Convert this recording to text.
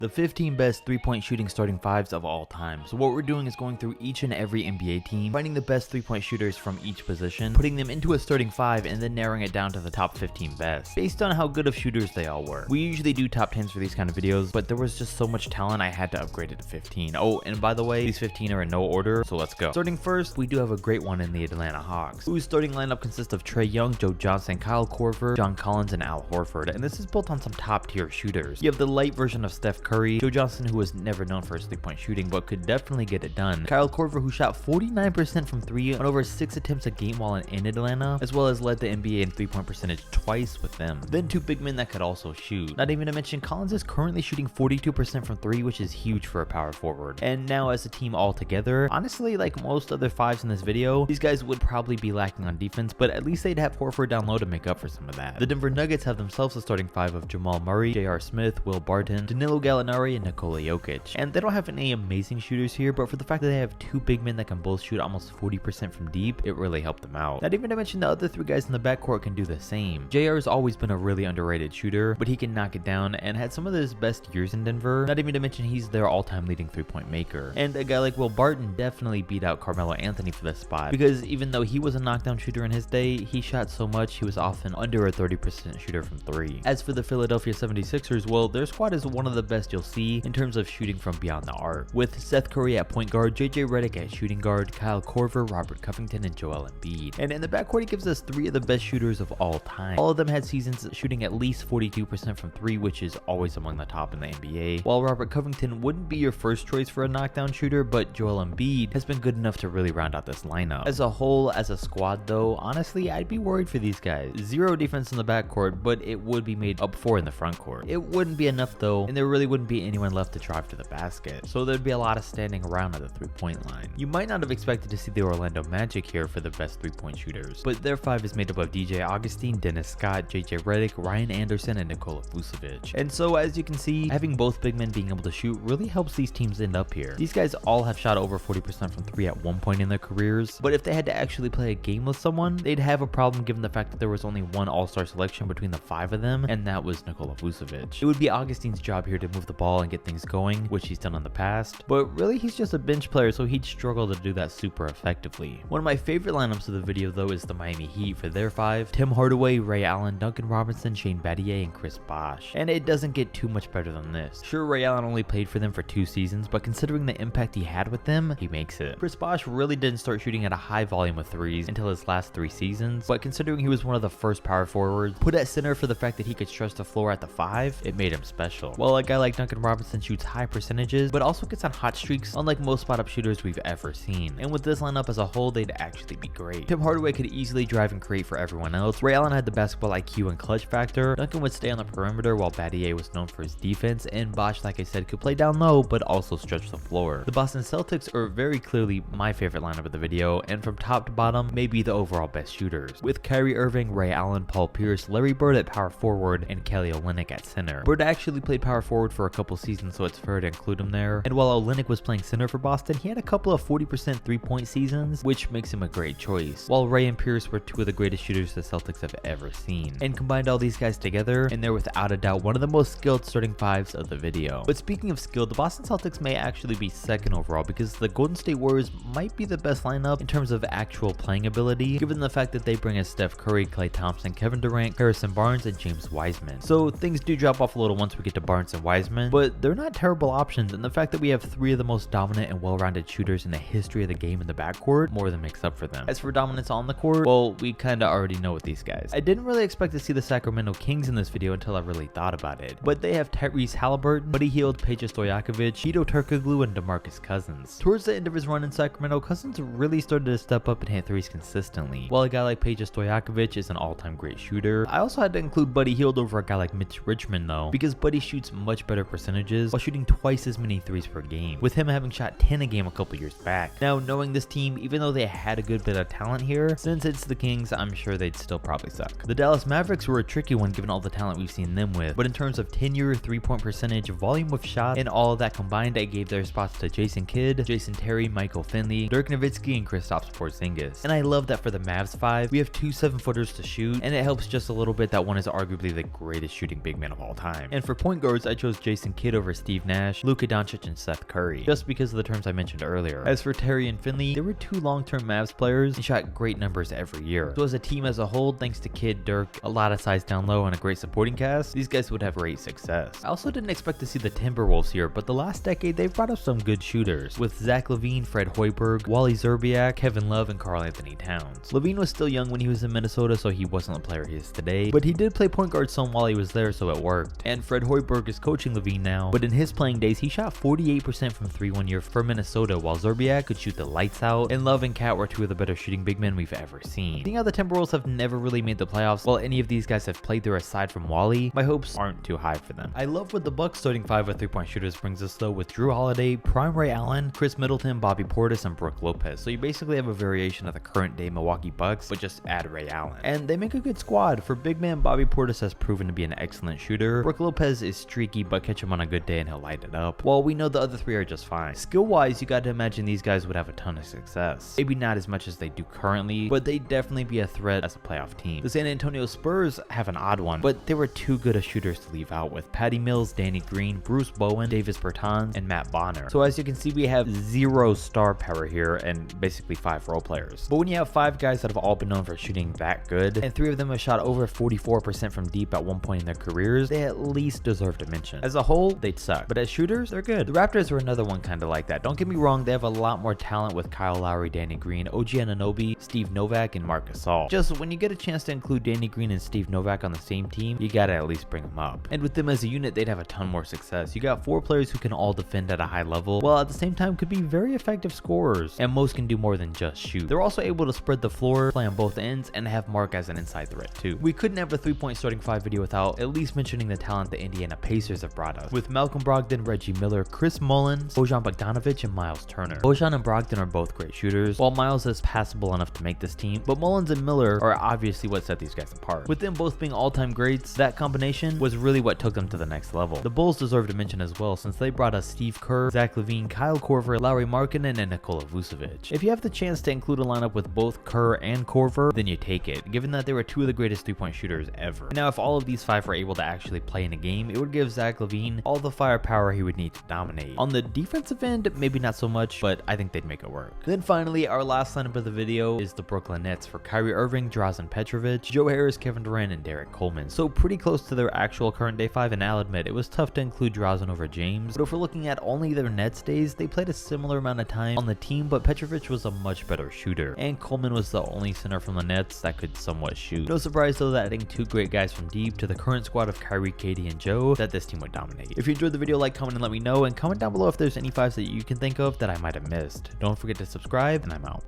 The 15 best 3-point shooting starting fives of all time. So what we're doing is going through each and every NBA team, finding the best 3-point shooters from each position, putting them into a starting 5, and then narrowing it down to the top 15 best, based on how good of shooters they all were. We usually do top 10s for these kind of videos, but there was just so much talent I had to upgrade it to 15. Oh, and by the way, these 15 are in no order, so let's go. Starting first, we do have a great one in the Atlanta Hawks, whose starting lineup consists of Trae Young, Joe Johnson, Kyle Korver, John Collins, and Al Horford, and this is built on some top tier shooters. You have the light version of Steph Curry, Joe Johnson, who was never known for his 3-point shooting but could definitely get it done, Kyle Korver, who shot 49% from 3 on over 6 attempts a game while in Atlanta, as well as led the NBA in 3-point percentage twice with them. Then 2 big men that could also shoot. Not even to mention, Collins is currently shooting 42% from 3, which is huge for a power forward. And now as a team all together, honestly, like most other 5s in this video, these guys would probably be lacking on defense, but at least they'd have Horford down low to make up for some of that. The Denver Nuggets have themselves a starting 5 of Jamal Murray, J.R. Smith, Will Barton, Danilo Gallinari, and Nikola Jokic. And they don't have any amazing shooters here, but for the fact that they have 2 big men that can both shoot almost 40% from deep, it really helped them out. Not even to mention the other 3 guys in the backcourt can do the same. JR has always been a really underrated shooter, but he can knock it down and had some of his best years in Denver. Not even to mention he's their all-time leading 3-point maker. And a guy like Will Barton definitely beat out Carmelo Anthony for this spot, because even though he was a knockdown shooter in his day, he shot so much he was often under a 30% shooter from 3. As for the Philadelphia 76ers, well, their squad is one of the best you'll see in terms of shooting from beyond the arc, with Seth Curry at point guard, JJ Redick at shooting guard, Kyle Korver, Robert Covington, and Joel Embiid. And in the backcourt, he gives us 3 of the best shooters of all time. All of them had seasons shooting at least 42% from 3, which is always among the top in the NBA. While Robert Covington wouldn't be your first choice for a knockdown shooter, but Joel Embiid has been good enough to really round out this lineup. As a whole, as a squad though, honestly, I'd be worried for these guys. 0 defense in the backcourt, but it would be made up for in the frontcourt. It wouldn't be enough though, and there really wouldn't be anyone left to drive to the basket, so there'd be a lot of standing around at the 3-point line. You might not have expected to see the Orlando Magic here for the best 3-point shooters, but their 5 is made up of DJ Augustine, Dennis Scott, JJ Redick, Ryan Anderson, and Nikola Vucevic. And so as you can see, having both big men being able to shoot really helps these teams end up here. These guys all have shot over 40% from 3 at one point in their careers, but if they had to actually play a game with someone, they'd have a problem given the fact that there was only one all-star selection between the 5 of them, and that was Nikola Vucevic. It would be Augustine's job here to move the ball and get things going, which he's done in the past, but really he's just a bench player, so he'd struggle to do that super effectively. One of my favorite lineups of the video though is the Miami Heat for their 5, Tim Hardaway, Ray Allen, Duncan Robinson, Shane Battier, and Chris Bosh. And it doesn't get too much better than this. Sure, Ray Allen only played for them for 2 seasons, but considering the impact he had with them, he makes it. Chris Bosh really didn't start shooting at a high volume of 3s until his last 3 seasons, but considering he was one of the first power forwards put at center for the fact that he could stretch the floor at the 5, it made him special. While a guy like Duncan Robinson shoots high percentages, but also gets on hot streaks unlike most spot-up shooters we've ever seen. And with this lineup as a whole, they'd actually be great. Tim Hardaway could easily drive and create for everyone else. Ray Allen had the basketball IQ and clutch factor. Duncan would stay on the perimeter while Battier was known for his defense, and Bosh, like I said, could play down low but also stretch the floor. The Boston Celtics are very clearly my favorite lineup of the video, and from top to bottom, maybe the overall best shooters, with Kyrie Irving, Ray Allen, Paul Pierce, Larry Bird at power forward, and Kelly Olynyk at center. Bird actually played power forward for a couple seasons, so it's fair to include him there. And while Olynyk was playing center for Boston, he had a couple of 40% 3-point seasons, which makes him a great choice. While Ray and Pierce were 2 of the greatest shooters the Celtics have ever seen. And combined all these guys together, and they're without a doubt one of the most skilled starting 5s of the video. But speaking of skill, the Boston Celtics may actually be second overall, because the Golden State Warriors might be the best lineup in terms of actual playing ability, given the fact that they bring in Steph Curry, Klay Thompson, Kevin Durant, Harrison Barnes, and James Wiseman. So things do drop off a little once we get to Barnes and Wiseman, but they're not terrible options, and the fact that we have 3 of the most dominant and well-rounded shooters in the history of the game in the backcourt more than makes up for them. As for dominance on the court, well, we kinda already know with these guys. I didn't really expect to see the Sacramento Kings in this video until I really thought about it, but they have Tyrese Halliburton, Buddy Hield, Peja Stojakovic, Hedo Turkoglu, and DeMarcus Cousins. Towards the end of his run in Sacramento, Cousins really started to step up and hit 3s consistently, while a guy like Peja Stojakovic is an all-time great shooter. I also had to include Buddy Hield over a guy like Mitch Richmond though, because Buddy shoots much better percentages while shooting twice as many 3s per game, with him having shot 10 a game a couple years back. Now, knowing this team, even though they had a good bit of talent here, since it's the Kings, I'm sure they'd still probably suck. The Dallas Mavericks were a tricky one given all the talent we've seen them with, but in terms of tenure, 3-point percentage, volume of shots, and all of that combined, I gave their spots to Jason Kidd, Jason Terry, Michael Finley, Dirk Nowitzki, and Kristaps Porzingis. And I love that for the Mavs 5, we have 2 7-footers to shoot, and it helps just a little bit that one is arguably the greatest shooting big man of all time. And for point guards, I chose Jason Kidd over Steve Nash, Luka Doncic, and Seth Curry, just because of the terms I mentioned earlier. As for Terry and Finley, they were two long-term Mavs players and shot great numbers every year. So as a team as a whole, thanks to Kidd, Dirk, a lot of size down low, and a great supporting cast, these guys would have great success. I also didn't expect to see the Timberwolves here, but the last decade they've brought up some good shooters, with Zach LaVine, Fred Hoiberg, Wally Szczerbiak, Kevin Love, and Karl Anthony Towns. LaVine was still young when he was in Minnesota, so he wasn't the player he is today, but he did play point guard some while he was there, so it worked. And Fred Hoiberg is coaching LaVine now, but in his playing days he shot 48% from 3 1 year for Minnesota, while Szczerbiak could shoot the lights out, and Love and Cat were two of the better shooting big men we've ever seen. Seeing how the Timberwolves have never really made the playoffs while any of these guys have played there aside from Wally, my hopes aren't too high for them. I love what the Bucks starting 5 of 3-point shooters brings us though, with Drew Holiday, Prime Ray Allen, Chris Middleton, Bobby Portis, and Brook Lopez. So you basically have a variation of the current day Milwaukee Bucks, but just add Ray Allen. And they make a good squad. For big man, Bobby Portis has proven to be an excellent shooter. Brook Lopez is streaky, but catch him on a good day and he'll light it up. While we know the other three are just fine. Skill wise, you gotta imagine these guys would have a ton of success. Maybe not as much as they do currently, but they'd definitely be a threat as a playoff team. The San Antonio Spurs have an odd one, but they were too good of shooters to leave out, with Patty Mills, Danny Green, Bruce Bowen, Davis Bertans, and Matt Bonner. So as you can see, we have 0 star power here and basically 5 role players. But when you have 5 guys that have all been known for shooting that good, and 3 of them have shot over 44% from deep at one point in their careers, they at least deserve to mention. As a whole, they'd suck, but as shooters, they're good. The Raptors are another one kind of like that. Don't get me wrong, they have a lot more talent with Kyle Lowry, Danny Green, OG Anunoby, Steve Novak, and Marc Gasol. Just when you get a chance to include Danny Green and Steve Novak on the same team, you gotta at least bring them up. And with them as a unit, they'd have a ton more success. You got 4 players who can all defend at a high level, while at the same time could be very effective scorers, and most can do more than just shoot. They're also able to spread the floor, play on both ends, and have Mark as an inside threat too. We couldn't have a 3-point starting 5 video without at least mentioning the talent the Indiana Pacers have brought us, with Malcolm Brogdon, Reggie Miller, Chris Mullins, Bojan Bogdanovic, and Miles Turner. Bojan and Brogdon are both great shooters, while Miles is passable enough to make this team, but Mullins and Miller are obviously what set these guys apart. With them both being all-time greats, that combination was really what took them to the next level. The Bulls deserve to mention as well, since they brought us Steve Kerr, Zach LaVine, Kyle Korver, Lauri Markkanen, and Nikola Vucevic. If you have the chance to include a lineup with both Kerr and Korver, then you take it, given that they were 2 of the greatest 3-point shooters ever. Now, if all of these 5 were able to actually play in a game, it would give Zach LaVine all the firepower he would need to dominate. On the defensive end, maybe not so much, but I think they'd make it work. Then finally, our last lineup of the video is the Brooklyn Nets for Kyrie Irving, Drazen Petrovic, Joe Harris, Kevin Durant, and Derek Coleman. So pretty close to their actual current day 5, and I'll admit it was tough to include Drazen over James, but if we're looking at only their Nets days, they played a similar amount of time on the team, but Petrovic was a much better shooter, and Coleman was the only center from the Nets that could somewhat shoot. No surprise though that adding 2 great guys from deep to the current squad of Kyrie, KD, and Joe, that this team would dominate. If you enjoyed the video, like, comment, and let me know, and comment down below if there's any 5s that you can think of that I might have missed. Don't forget to subscribe, and I'm out.